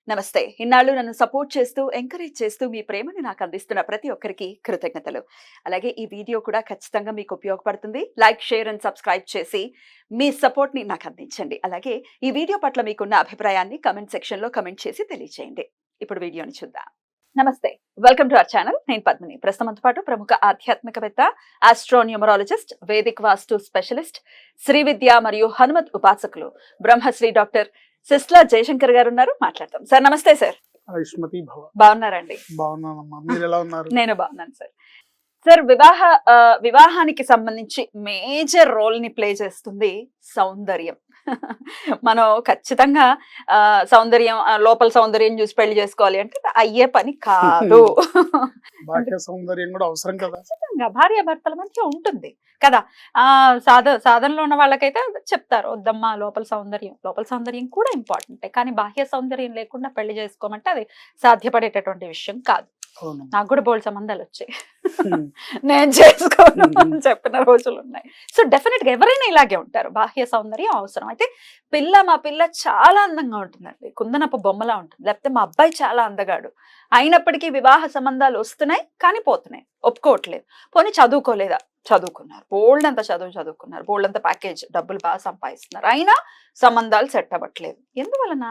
నమస్తే. ఇన్నాళ్ళు నన్ను సపోర్ట్ చేస్తూ, ఎంకరేజ్ చేస్తూ మీ ప్రేమని నాకు అందిస్తున్న ప్రతి ఒక్కరికి కృతజ్ఞతలు. అలాగే ఈ వీడియో కూడా ఖచ్చితంగా మీకు ఉపయోగపడుతుంది. లైక్, షేర్ అండ్ సబ్స్క్రైబ్ చేసి మీ సపోర్ట్‌ని నాకు అందించండి. అలాగే ఈ వీడియో పట్ల మీకున్న అభిప్రాయాన్ని కామెంట్ సెక్షన్‌లో కామెంట్ చేసి తెలియజేయండి. ఇప్పుడు వీడియోని చూద్దాం. నమస్తే. Welcome to our channel. నేను పద్మిని. ప్రస్తుతంతో పాటు ప్రముఖ ఆధ్యాత్మికవేత్త, ఆస్ట్రోన్యూమరాలజిస్ట్, వేదిక్ వాస్తు స్పెషలిస్ట్, శ్రీ విద్య మరియు హనుమత్ ఉపాసకులు బ్రహ్మశ్రీ డాక్టర్ సిస్లా జయశంకర్ గారు ఉన్నారు. మాట్లాడతాం. సార్ నమస్తే. సార్ ఆయుష్మతి భవ. బాగున్నారండి? బాగున్నానమ్మా, మీరు ఎలా ఉన్నారు? నేను బాగున్నాను సార్. సార్, వివాహానికి సంబంధించి మేజర్ రోల్ ని ప్లే చేస్తుంది సౌందర్యం. మనం ఖచ్చితంగా సౌందర్యం, లోపల సౌందర్యం చూసి పెళ్లి చేసుకోవాలి అంటే అయ్యే పని కాదు. బాహ్య సౌందర్యం కూడా అవసరం కదా. ఖచ్చితంగా భార్యాభర్తల మధ్య ఉంటుంది కదా. సాధనలో ఉన్న వాళ్ళకైతే చెప్తారు, వద్దమ్మా లోపల సౌందర్యం కూడా ఇంపార్టెంటే, కానీ బాహ్య సౌందర్యం లేకుండా పెళ్లి చేసుకోమంటే అది సాధ్యపడేటటువంటి విషయం కాదు. నాకు కూడా బోల్డ్ సంబంధాలు వచ్చాయి, నేను చేసుకోను అని చెప్పిన రోజులు ఉన్నాయి. సో డెఫినెట్ గా ఎవరైనా ఇలాగే ఉంటారు. బాహ్య సౌందర్యం అవసరం. అయితే మా పిల్ల చాలా అందంగా ఉంటుందండి, కుందనపు బొమ్మలా ఉంటుంది, లేకపోతే మా అబ్బాయి చాలా అందగాడు, అయినప్పటికీ వివాహ సంబంధాలు వస్తున్నాయి కానీ పోతున్నాయి, ఒప్పుకోవట్లేదు. పోనీ చదువుకున్నారు, బోల్డ్ అంత చదువుకున్నారు, బోల్డ్ అంత ప్యాకేజ్, డబ్బులు బాగా సంపాదిస్తున్నారు, అయినా సంబంధాలు సెట్ అవ్వట్లేదు. ఎందువలన?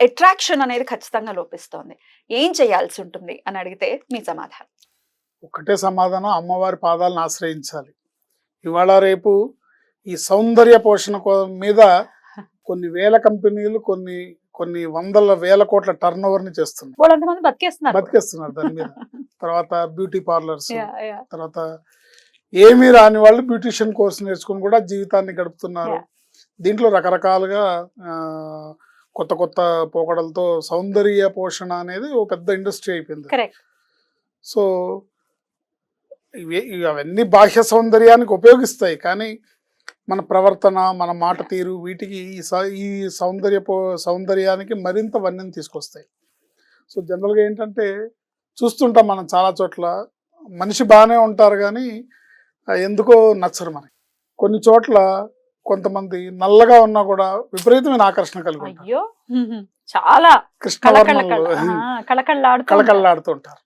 అట్రాక్షన్ అనేది ఖచ్చితంగా లోపిస్తోంది. ఏం చేయాల్సి ఉంటుంది అని అడిగితే మీ సమాధానం? ఒకటే సమాధానం, అమ్మవారి పాదాలను ఆశ్రయించాలి. ఇవాళ రేపు ఈ సౌందర్య పోషణ మీద కొన్ని వేల కంపెనీలు కొన్ని వందల వేల కోట్ల టర్న్ ఓవర్ ని చేస్తున్నాయి, వాళ్ళంతమంది బతికేస్తున్నారు దాని మీద. తర్వాత బ్యూటీ పార్లర్స్, తర్వాత ఏమీ రాని వాళ్ళు బ్యూటిషియన్ కోర్స్ నేర్చుకుని కూడా జీవితాన్ని గడుపుతున్నారు. దీంట్లో రకరకాలుగా కొత్త పోకడలతో సౌందర్య పోషణ అనేది ఒక పెద్ద ఇండస్ట్రీ అయిపోయింది. సో అవన్నీ బాహ్య సౌందర్యానికి ఉపయోగిస్తాయి, కానీ మన ప్రవర్తన, మన మాట తీరు, వీటికి ఈ సౌందర్యానికి మరింత వన్నెని తీసుకొస్తాయి. సో జనరల్గా ఏంటంటే చూస్తుంటాం మనం చాలా చోట్ల, మనిషి బాగానే ఉంటారు కానీ ఎందుకో నచ్చరు మనకి. కొన్ని చోట్ల కొంతమంది నల్లగా ఉన్నా కూడా విపరీతమైన ఆకర్షణ కలిగి ఉంటారు, చాలా కళకళలాడుతుంటారు.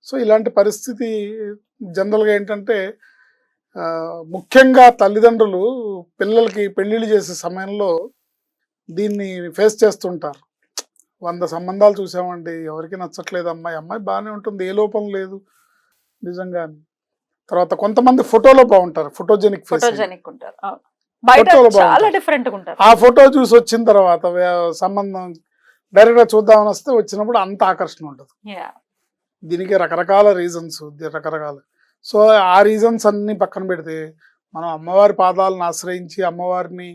సో ఇలాంటి పరిస్థితి జనరల్గా ఏంటంటే ముఖ్యంగా తల్లిదండ్రులు పిల్లలకి పెళ్లిళ్ళు చేసే సమయంలో దీన్ని ఫేస్ చేస్తుంటారు. 100 సంబంధాలు చూసామండి, ఎవరికి నచ్చట్లేదు, అమ్మాయి బాగానే ఉంటుంది, ఏ లోపం లేదు నిజంగా. తర్వాత కొంతమంది ఫోటోలో బాగుంటారు, ఫోటోజెనిక్ ఉంటారు, ఆ ఫోటో చూసి వచ్చిన తర్వాత సంబంధం డైరెక్ట్ గా చూద్దామని వస్తే వచ్చినప్పుడు అంత ఆకర్షణ ఉంటుంది. దీనికి రకరకాల రీజన్స్. సో ఆ రీజన్స్ అన్ని పక్కన పెడితే మనం అమ్మవారి పాదాలను ఆశ్రయించి అమ్మవారిని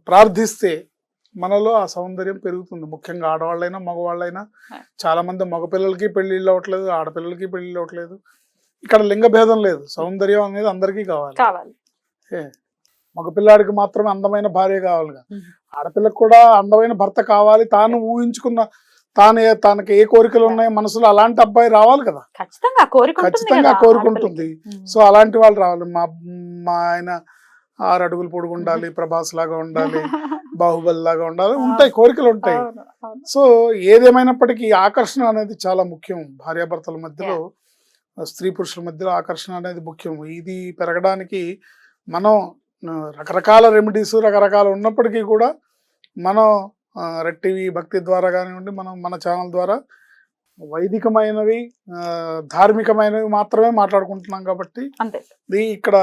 ప్రార్థిస్తే మనలో ఆ సౌందర్యం పెరుగుతుంది. ముఖ్యంగా ఆడవాళ్ళైనా మగవాళ్ళైనా. చాలా మంది మగపిల్లలకి పెళ్లిళ్ళు అవ్వట్లేదు, ఆడపిల్లలకి పెళ్లిళ్ళు అవ్వట్లేదు. ఇక్కడ లింగ భేదం లేదు, సౌందర్యం అనేది అందరికీ కావాలి. మగపిల్లాడికి మాత్రమే అందమైన భార్య కావాలి, ఆడపిల్లకు కూడా అందమైన భర్త కావాలి. తాను ఊహించుకున్న తనకి ఏ కోరికలు ఉన్నాయో మనసులో అలాంటి అబ్బాయి రావాలి కదా, ఖచ్చితంగా కోరిక ఉంటుంది. సో అలాంటి వాళ్ళు రావాలి. మా ఆయన 6 అడుగులు పొడుగు ఉండాలి, ప్రభాస్ లాగా ఉండాలి, బాహుబలి లాగా ఉండాలి, ఉంటాయి కోరికలు ఉంటాయి. సో ఏదేమైనప్పటికీ ఆకర్షణ అనేది చాలా ముఖ్యం. భార్యాభర్తల మధ్యలో, స్త్రీ పురుషుల మధ్యలో ఆకర్షణ అనేది ముఖ్యం. ఇది పెరగడానికి మనం రకరకాల రెమెడీస్ రకరకాలు ఉన్నప్పటికీ కూడా మనం రెడ్ టీవీ భక్తి ద్వారా కానివ్వండి, మనం మన ఛానల్ ద్వారా వైదికమైనవి, ధార్మికమైనవి మాత్రమే మాట్లాడుకుంటున్నాం. కాబట్టి ఇక్కడ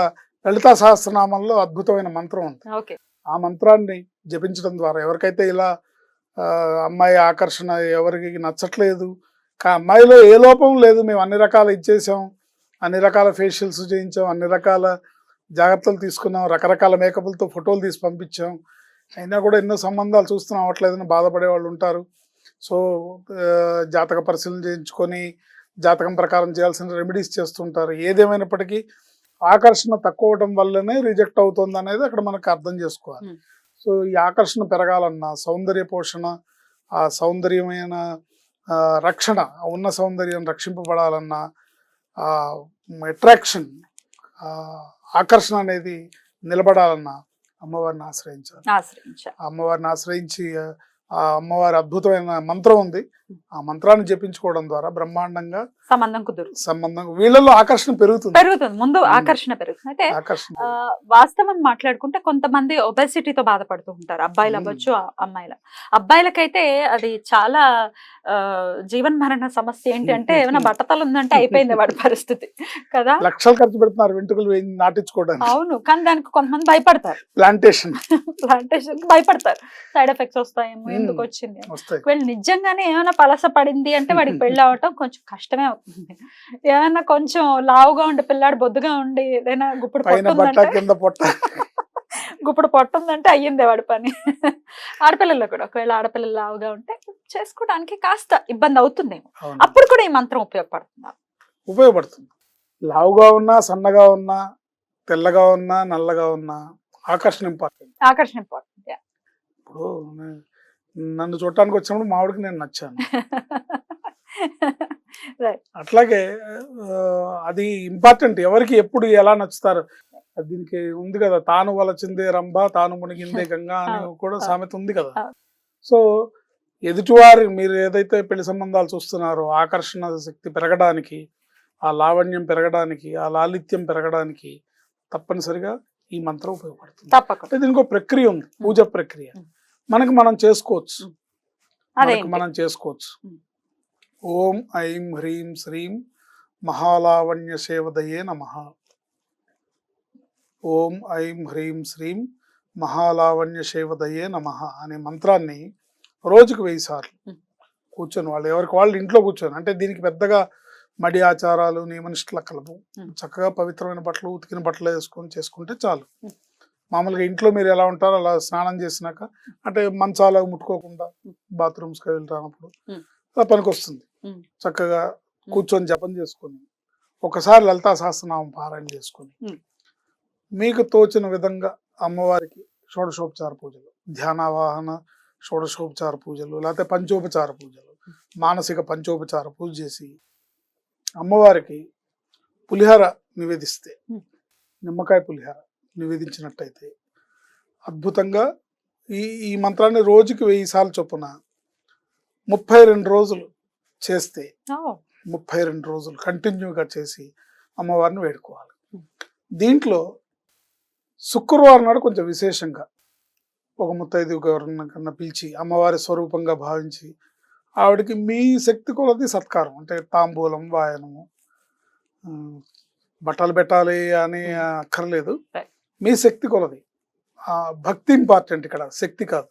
లలితా సహస్రనామంలో అద్భుతమైన మంత్రం ఉంది. ఆ మంత్రాన్ని జపించడం ద్వారా ఎవరికైతే ఇలా అమ్మాయి ఆకర్షణ ఎవరికి నచ్చట్లేదు, అమ్మాయిలో ఏ లోపం లేదు, మేము అన్ని రకాలు ఇచ్చేసాం, అన్ని రకాల ఫేషియల్స్ చేయించాం, అన్ని రకాల జాగ్రత్తలు తీసుకున్నాం, రకరకాల మేకప్లతో ఫోటోలు తీసి పంపించాం, అయినా కూడా ఎన్నో సంబంధాలు చూస్తున్నాం, అవ్వట్లేదని బాధపడే వాళ్ళు ఉంటారు. సో జాతక పరిశీలన చేయించుకొని జాతకం ప్రకారం చేయాల్సిన రెమెడీస్ చేస్తుంటారు. ఏదేమైనప్పటికీ ఆకర్షణ తక్కువ అవడం వల్లనే రిజెక్ట్ అవుతుంది అనేది అక్కడ మనకు అర్థం చేసుకోవాలి. సో ఈ ఆకర్షణ పెరగాలన్నా, సౌందర్య పోషణ, ఆ సౌందర్యమైన రక్షణ, ఉన్న సౌందర్యం రక్షింపబడాలన్నా, అట్రాక్షన్, ఆకర్షణ అనేది నిలబడాలన్నా అమ్మవారిని ఆశ్రయించాలి. అమ్మవారిని ఆశ్రయించి ఆ అమ్మవారి అద్భుతమైన మంత్రం ఉంది. ఆ మంత్రాన్ని జపించుకోవడం ద్వారా బ్రహ్మాండంగా సంబంధం కుదురు సంబంధం వీళ్ళలో ఆకర్షణ పెరుగుతుంది. పెరుగుతుంది, ముందు ఆకర్షణ పెరుగుతుంది. అయితే ఆకర్షణ వాస్తవం మాట్లాడుకుంటే కొంతమంది ఒబెసిటీతో బాధపడుతూ ఉంటారు, అబ్బాయిలు అవ్వచ్చు అమ్మాయిలు. అబ్బాయిలకైతే అది చాలా జీవన్మరణ సమస్య. ఏంటి అంటే ఏమైనా బట్టతలు ఉందంటే అయిపోయింది వాడి పరిస్థితి కదా. లక్షలు ఖర్చు పెడుతున్నారు వెంట్రుకలు నాటించుకోవడానికి. అవును, కానీ దానికి కొంతమంది భయపడతారు, ప్లాంటేషన్ ప్లాంటేషన్ భయపడతారు, సైడ్ ఎఫెక్ట్స్ వస్తాయేమో, ఎందుకు వచ్చింది. వీళ్ళు నిజంగానే ఏమైనా పలస పడింది అంటే వాడికి పెళ్లి అవటం కొంచెం కష్టమే అవుతుంది. ఏమైనా కొంచెం లావుగా ఉండి పిల్లాడు బొద్దుగా ఉండి ఏదైనా గుప్పుడు గుప్పుడు పొట్టుందంటే అయ్యిందే వాడి పని. ఆడపిల్లల్లో కూడా ఒకవేళ ఆడపిల్లలు లావుగా ఉంటే చేసుకోవడానికి కాస్త ఇబ్బంది అవుతుందేమో, అప్పుడు కూడా ఈ మంత్రం ఉపయోగపడుతుంది. లావుగా ఉన్నా, సన్నగా ఉన్నా, తెల్లగా ఉన్నా, నల్లగా ఉన్నా ఆకర్షణ ఇంపార్టెంట్. ఇప్పుడు నన్ను చూడటానికి వచ్చినప్పుడు మావిడికి నేను నచ్చాను. అట్లాగే అది ఇంపార్టెంట్. ఎవరికి ఎప్పుడు ఎలా నచ్చుతారు, దీనికి ఉంది కదా, తాను వలచిందే రంభ తాను మునిగిందే గంగా అని కూడా సామెత ఉంది కదా. సో ఎదుటివారి మీరు ఏదైతే పెళ్లి సంబంధాలు చూస్తున్నారో ఆకర్షణ శక్తి పెరగడానికి, ఆ లావణ్యం పెరగడానికి, ఆ లాలిత్యం పెరగడానికి తప్పనిసరిగా ఈ మంత్రం ఉపయోగపడుతుంది. తప్పకుండా దీనికి ఒక ప్రక్రియ ఉంది, పూజ ప్రక్రియ. మనం చేసుకోవచ్చు. ఓం ఐం హ్రీం శ్రీం మహాలావణ్య సేవదయే నమః. ఓం ఐం హ్రీం శ్రీం మహాలావణ్య సేవదయే నమః అనే మంత్రాన్ని రోజుకు 1000 సార్లు కూర్చొని వాళ్ళు ఎవరికి వాళ్ళు ఇంట్లో కూర్చొని, అంటే దీనికి పెద్దగా మడి ఆచారాలు నియమనిష్టల కలవు. చక్కగా పవిత్రమైన బట్టలు, ఉతికిన బట్టలు వేసుకొని చేసుకుంటే చాలు. మామూలుగా ఇంట్లో మీరు ఎలా ఉంటారో అలా స్నానం చేసినాక, అంటే మంచాలకు ముట్టుకోకుండా బాత్రూమ్స్కి వెళ్తానప్పుడు అలా పనికి వస్తుంది. చక్కగా కూర్చొని జపం చేసుకొని ఒకసారి లలితా సహస్రనామం పారాయణ చేసుకొని మీకు తోచిన విధంగా అమ్మవారికి షోడశోపచార పూజలు, ధ్యానావాహన షోడశోపచార పూజలు, లేకపోతే పంచోపచార పూజలు, మానసిక పంచోపచార పూజ చేసి అమ్మవారికి పులిహోర నివేదిస్తే, నిమ్మకాయ పులిహోర నివేదించినట్టయితే అద్భుతంగా ఈ మంత్రాన్ని రోజుకి 1000 సార్లు చొప్పున 32 రోజులు చేస్తే, 32 రోజులు కంటిన్యూగా చేసి అమ్మవారిని వేడుకోవాలి. దీంట్లో శుక్రవారం నాడు కొంచెం విశేషంగా ఒక ముత్తైదు కన్నా పిలిచి అమ్మవారి స్వరూపంగా భావించి ఆవిడకి మీ శక్తి కొలది సత్కారం, అంటే తాంబూలం, వాయనము, బట్టలు పెట్టాలి అని అక్కర్లేదు, మీ శక్తి కొలది. భక్తి ఇంపార్టెంట్ ఇక్కడ, శక్తి కాదు.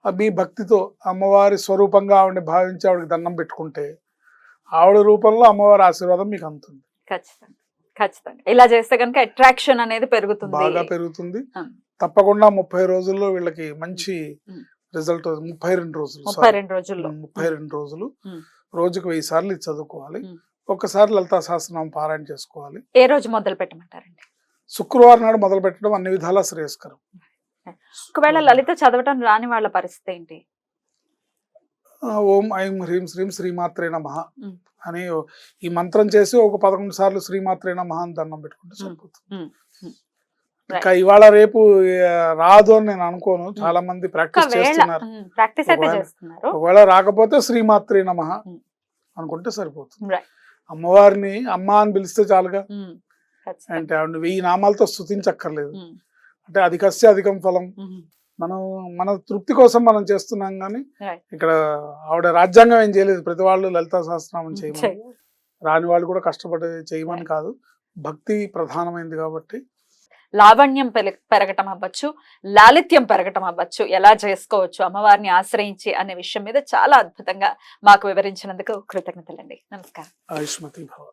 మీ భక్తితో అమ్మవారి స్వరూపంగా ఆవిడని భావించి ఆవిడకి దండం పెట్టుకుంటే ఆవిడ రూపంలో అమ్మవారి ఆశీర్వాదం మీకు అందుతుంది. ఖచ్చితంగా ఇలా చేస్తే కనుక అట్రాక్షన్ అనేది పెరుగుతుంది, బాగా పెరుగుతుంది. తప్పకుండా 30 రోజుల్లో వీళ్ళకి మంచి రిజల్ట్. 32 రోజులు రోజుకు 1000 సార్లు ఇది చదువుకోవాలి. ఒక్కసారి లలితా సహస్రనామం పారాయణ చేసుకోవాలి. ఏ రోజు మొదలు పెట్టమంటారండి? శుక్రవారం నాడు మొదలు పెట్టడం అన్ని విధాలా శ్రేయస్కరం. ఒకవేళ లలిత చదవటం రాని వాళ్ళ పరిస్థితి ఏంటి? ఓం ఐం హ్రీం శ్రీం శ్రీమాత్రే నమః అని ఈ మంత్రం చేసి ఒక 11 సార్లు శ్రీమాత్రే నమః అని దండం పెట్టుకుంటే సరిపోతుంది. ఇంకా ఇవాళ రేపు రాదు అని నేను అనుకోను, చాలా మంది ప్రాక్టీస్ చేస్తున్నారు. ఒకవేళ రాకపోతే శ్రీమాత్రే నమః అనుకుంటే సరిపోతుంది. అమ్మవారిని అమ్మ అని పిలిస్తే చాలుగా, అంటే ఆవిడ 1000 నామాలతో స్తుతించక్కర్లేదు. అంటే అధికస్య అధికం ఫలం. మన తృప్తి కోసం మనం చేస్తున్నాం, కానీ ఇక్కడ ఆవిడ రాజ్యాంగం ఏం చేయలేదు. ప్రతి వాళ్ళు లలితా సహస్రనామం చేయమని, రాని వాళ్ళు కూడా కష్టపడి చేయమని కాదు, భక్తి ప్రధానమైంది కాబట్టి. లావణ్యం పెరగటం అవ్వచ్చు, లాలిత్యం పెరగటం అవ్వచ్చు, ఎలా చేసుకోవచ్చు అమ్మవారిని ఆశ్రయించి అనే విషయం మీద చాలా అద్భుతంగా మాకు వివరించినందుకు కృతజ్ఞతలండి. నమస్కారం. ఆయుష్మతి భవ.